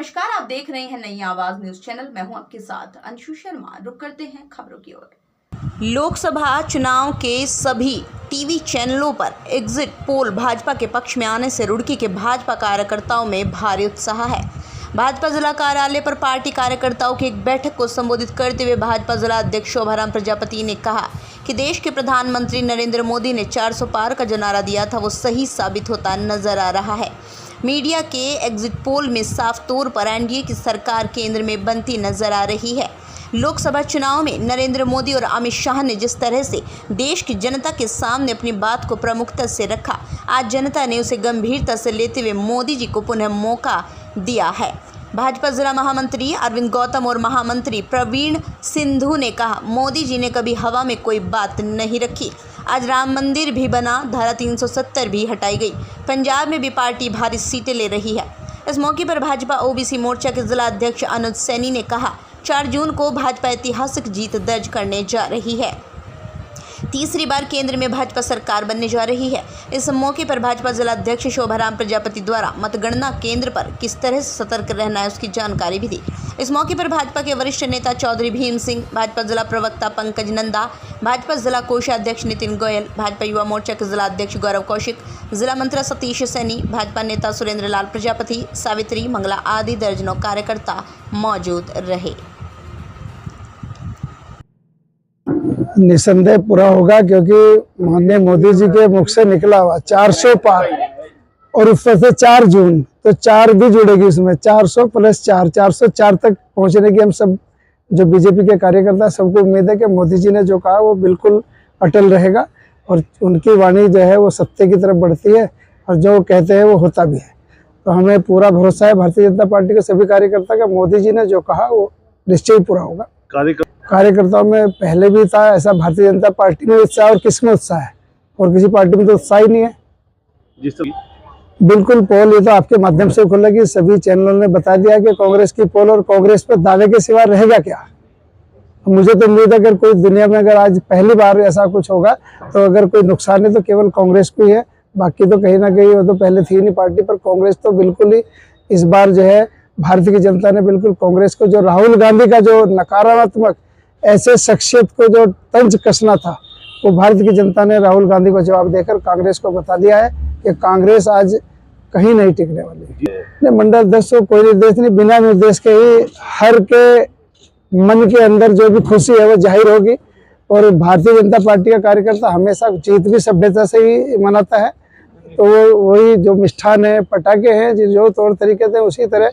नमस्कार, आप देख रहे हैं नई आवाज न्यूज चैनल। मैं हूं आपके साथ अंशु शर्मा। रुक करते हैं खबरों की ओर। लोकसभा चुनाव के सभी टीवी चैनलों पर एग्जिट पोल भाजपा के पक्ष में आने से रुड़की के भाजपा कार्यकर्ताओं में भारी उत्साह है। भाजपा जिला कार्यालय पर पार्टी कार्यकर्ताओं की एक बैठक को संबोधित करते हुए भाजपा जिला अध्यक्ष शोभाराम प्रजापति ने कहा कि देश के प्रधानमंत्री नरेंद्र मोदी ने 400 पार का जो नारा दिया था वो सही साबित होता नजर आ रहा है। मीडिया के एग्जिट पोल में साफ तौर पर एनडीए की सरकार केंद्र में बनती नजर आ रही है। लोकसभा चुनाव में नरेंद्र मोदी और अमित शाह ने जिस तरह से देश की जनता के सामने अपनी बात को प्रमुखता से रखा, आज जनता ने उसे गंभीरता से लेते हुए मोदी जी को पुनः मौका दिया है। भाजपा जिला महामंत्री अरविंद गौतम और महामंत्री प्रवीण सिंधु ने कहा, मोदी जी ने कभी हवा में कोई बात नहीं रखी। आज राम मंदिर भी बना, धारा 370 भी हटाई गई। पंजाब में भी पार्टी भारी सीटें ले रही है। इस मौके पर भाजपा ओबीसी मोर्चा के जिला अध्यक्ष अनुज सैनी ने कहा, 4 जून को भाजपा ऐतिहासिक जीत दर्ज करने जा रही है। तीसरी बार केंद्र में भाजपा सरकार बनने जा रही है। इस मौके पर भाजपा जिला अध्यक्ष शोभाराम प्रजापति द्वारा मतगणना केंद्र पर किस तरह से सतर्क रहना है उसकी जानकारी भी दी। इस मौके पर भाजपा के वरिष्ठ नेता चौधरी भीम सिंह, भाजपा जिला प्रवक्ता पंकज नंदा, भाजपा जिला कोषाध्यक्ष नितिन गोयल, भाजपा युवा मोर्चा के जिला अध्यक्ष गौरव कौशिक, जिला मंत्री सतीश सैनी, भाजपा नेता सुरेंद्र लाल प्रजापति, सावित्री मंगला आदि दर्जनों कार्यकर्ता मौजूद रहे। निसंदेह पूरा होगा, क्योंकि माननीय मोदी जी के मुख से निकला हुआ 400 पार और उस पर से 4 जून, तो 4 भी जुड़ेगी इसमें। 400 + 4, 404 तक पहुंचने की हम सब जो बीजेपी के कार्यकर्ता सबको उम्मीद है कि मोदी जी ने जो कहा वो बिल्कुल अटल रहेगा और उनकी वाणी जो है वो सत्य की तरफ बढ़ती है और जो कहते हैं वो होता भी है। तो हमें पूरा भरोसा है भारतीय जनता पार्टी के सभी कार्यकर्ता का, मोदी जी ने जो कहा वो निश्चय पूरा होगा। कार्यकर्ताओं में पहले भी था ऐसा, भारतीय जनता पार्टी में उत्साह और किसमें उत्साह है, और किसी पार्टी में तो उत्साह ही नहीं है। बिल्कुल पोल ये तो आपके माध्यम से खुलेगी, सभी चैनलों ने बता दिया कि कांग्रेस की पोल, और कांग्रेस पर दावे के सिवा रहेगा क्या। मुझे तो उम्मीद है अगर कोई दुनिया में अगर आज पहली बार ऐसा कुछ होगा तो अगर कोई नुकसान है तो केवल कांग्रेस को ही है, बाकी तो कहीं ना कहीं वो तो पहले थी नहीं पार्टी। पर कांग्रेस तो बिल्कुल ही इस बार जो है भारतीय की जनता ने बिल्कुल कांग्रेस को, जो राहुल गांधी का जो नकारात्मक ऐसे शख्सियत को जो तंज कसना था, वो भारतीय की जनता ने राहुल गांधी को जवाब देकर कांग्रेस को बता दिया है कि कांग्रेस आज कहीं नहीं टिकने वाली है। मंडल अध्यक्ष को कोई निर्देश नहीं, बिना निर्देश के ही हर के मन के अंदर जो भी खुशी है वो जाहिर होगी। और भारतीय जनता पार्टी का कार्यकर्ता हमेशा जीत भी सभ्यता से ही मनाता है, तो वो वही जो मिष्ठान है, पटाखे हैं, जो तौर तरीके थे उसी तरह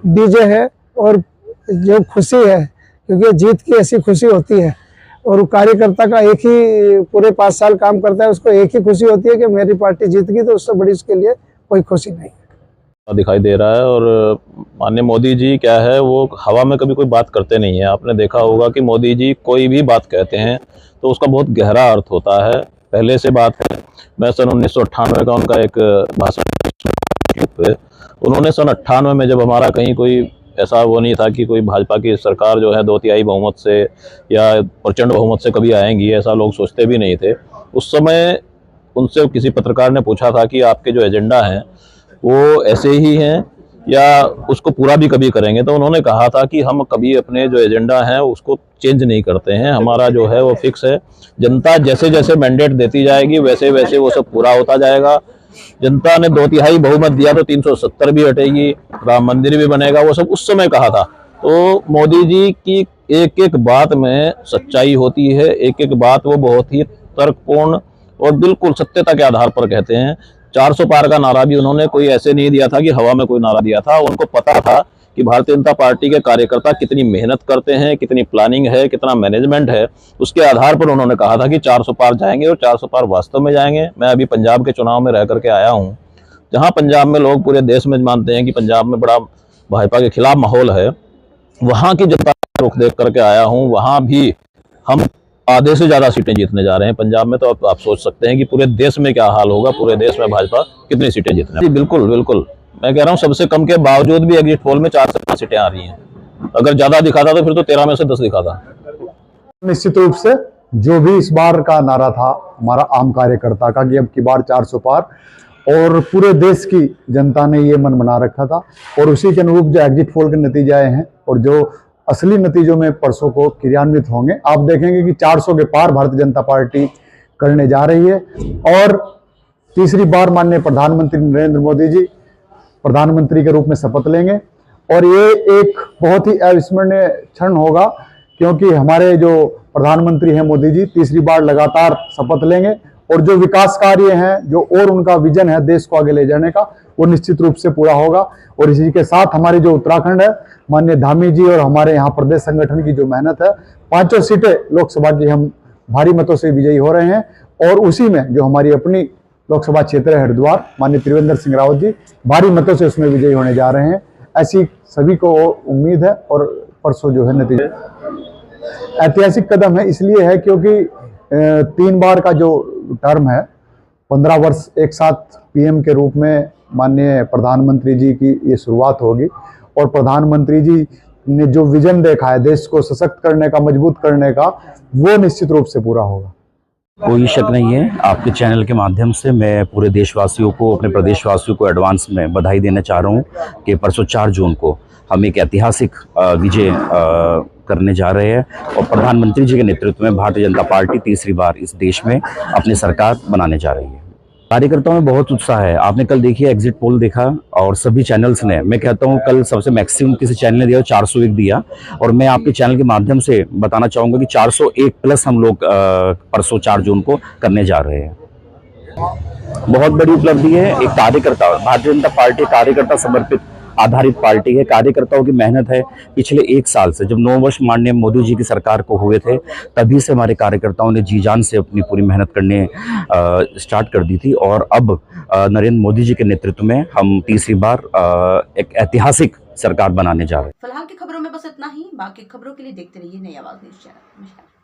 डीजे है, और जो खुशी है क्योंकि जीत की ऐसी खुशी होती है। और कार्यकर्ता का एक ही पूरे 5 साल काम करता है, उसको एक ही खुशी होती है कि मेरी पार्टी जीत गई, तो उससे बड़ी उसके लिए कोई खुशी नहीं दिखाई दे रहा है। और माननीय मोदी जी क्या है, वो हवा में कभी कोई बात करते नहीं है। आपने देखा होगा कि मोदी जी कोई भी बात कहते हैं तो उसका बहुत गहरा अर्थ होता है। पहले से बात है, मैं सन 1998 का उनका एक भाषण, उन्होंने सन 98 में जब हमारा कहीं कोई ऐसा वो नहीं था कि कोई भाजपा की सरकार जो है 2/3 बहुमत से या प्रचंड बहुमत से कभी आएंगी, ऐसा लोग सोचते भी नहीं थे। उस समय उनसे किसी पत्रकार ने पूछा था कि आपके जो एजेंडा हैं वो ऐसे ही हैं या उसको पूरा भी कभी करेंगे, तो उन्होंने कहा था कि हम कभी अपने जो एजेंडा है उसको चेंज नहीं करते हैं, हमारा जो है वो फिक्स है। जनता जैसे जैसे मैंडेट देती जाएगी वैसे वैसे वो सब पूरा होता जाएगा। जनता ने 2/3 बहुमत दिया तो 370 भी हटेगी, राम मंदिर भी बनेगा, वो सब उस समय कहा था। तो मोदी जी की एक एक बात में सच्चाई होती है, एक एक बात वो बहुत ही तर्कपूर्ण और बिल्कुल सत्यता के आधार पर कहते हैं। 400 पार का नारा भी उन्होंने कोई ऐसे नहीं दिया था कि हवा में कोई नारा दिया था। उनको पता था कि भारतीय जनता पार्टी के कार्यकर्ता कितनी मेहनत करते हैं, कितनी प्लानिंग है, कितना मैनेजमेंट है, उसके आधार पर उन्होंने कहा था कि 400 पार जाएंगे और 400 पार वास्तव में जाएंगे। मैं अभी पंजाब के चुनाव में रह करके आया हूँ, जहाँ पंजाब में लोग पूरे देश में मानते हैं कि पंजाब में बड़ा भाजपा के खिलाफ माहौल है। वहाँ की जनता का रुख देख करके आया हूँ, वहाँ भी हम आधे से ज़्यादा सीटें जीतने जा रहे हैं पंजाब में। तो आप सोच सकते हैं कि पूरे देश में क्या हाल होगा, पूरे देश में भाजपा कितनी सीटें जीतने। जी बिल्कुल बिल्कुल, मैं कह रहा हूँ सबसे कम के बावजूद भी एग्जिट पोल में 4 से 5 सीटें आ रही हैं। अगर ज्यादा दिखाता तो फिर तो 13 में से 10 दिखाता। निश्चित रूप से जो भी इस बार का नारा था हमारा आम कार्यकर्ता का कि अब की बार 400 पार, और पूरे देश की जनता ने ये मन बना रखा था और उसी के अनुरूप जो एग्जिट पोल के नतीजे आए हैं और जो असली नतीजों में परसों को क्रियान्वित होंगे, आप देखेंगे कि 400 के पार भारतीय जनता पार्टी करने जा रही है और तीसरी बार माननीय प्रधानमंत्री नरेंद्र मोदी जी प्रधानमंत्री के रूप में शपथ लेंगे और ये एक बहुत ही अविस्मरणीय क्षण होगा क्योंकि हमारे जो प्रधानमंत्री हैं मोदी जी तीसरी बार लगातार शपथ लेंगे और जो विकास कार्य हैं जो और उनका विजन है देश को आगे ले जाने का वो निश्चित रूप से पूरा होगा। और इसी के साथ हमारे जो उत्तराखंड है माननीय धामी जी और हमारे यहाँ प्रदेश संगठन की जो मेहनत है, 5 सीटें लोकसभा की हम भारी मतों से विजयी हो रहे हैं और उसी में जो हमारी अपनी लोकसभा क्षेत्र है हरिद्वार, माननीय त्रिवेंद्र सिंह रावत जी भारी मतों से उसमें विजयी होने जा रहे हैं। ऐसी सभी को उम्मीद है और परसों जो है नतीजे ऐतिहासिक कदम है, इसलिए है क्योंकि 3 बार का जो टर्म है 15 वर्ष एक साथ पीएम के रूप में माननीय प्रधानमंत्री जी की ये शुरुआत होगी और प्रधानमंत्री जी ने जो विजन देखा है देश को सशक्त करने का, मजबूत करने का, वो निश्चित रूप से पूरा होगा। कोई शक नहीं है। आपके चैनल के माध्यम से मैं पूरे देशवासियों को, अपने प्रदेशवासियों को एडवांस में बधाई देना चाह रहा हूँ कि परसों 4 जून को हम एक ऐतिहासिक विजय करने जा रहे हैं और प्रधानमंत्री जी के नेतृत्व में भारतीय जनता पार्टी तीसरी बार इस देश में अपनी सरकार बनाने जा रही है। कार्यकर्ताओं में बहुत उत्साह है। आपने कल देखिए एग्जिट पोल देखा और सभी चैनल्स ने, मैं कहता हूं कल सबसे मैक्सिमम किसी चैनल ने दिया 401 दिया और मैं आपके चैनल के माध्यम से बताना चाहूंगा कि 401 प्लस हम लोग परसों 4 जून को करने जा रहे हैं। बहुत बड़ी उपलब्धि है। एक कार्यकर्ता, भारतीय जनता पार्टी कार्यकर्ता समर्पित आधारित पार्टी है। कार्यकर्ताओं की मेहनत है। पिछले 1 साल से जब 9 वर्ष माननीय मोदी जी की सरकार को हुए थे तभी से हमारे कार्यकर्ताओं ने जी जान से अपनी पूरी मेहनत करने स्टार्ट कर दी थी और अब नरेंद्र मोदी जी के नेतृत्व में हम तीसरी बार एक ऐतिहासिक सरकार बनाने जा रहे हैं। फिलहाल की खबरों में बस इतना ही। बाकी खबरों के लिए देखते रहिए नई आवाज न्यूज चैनल।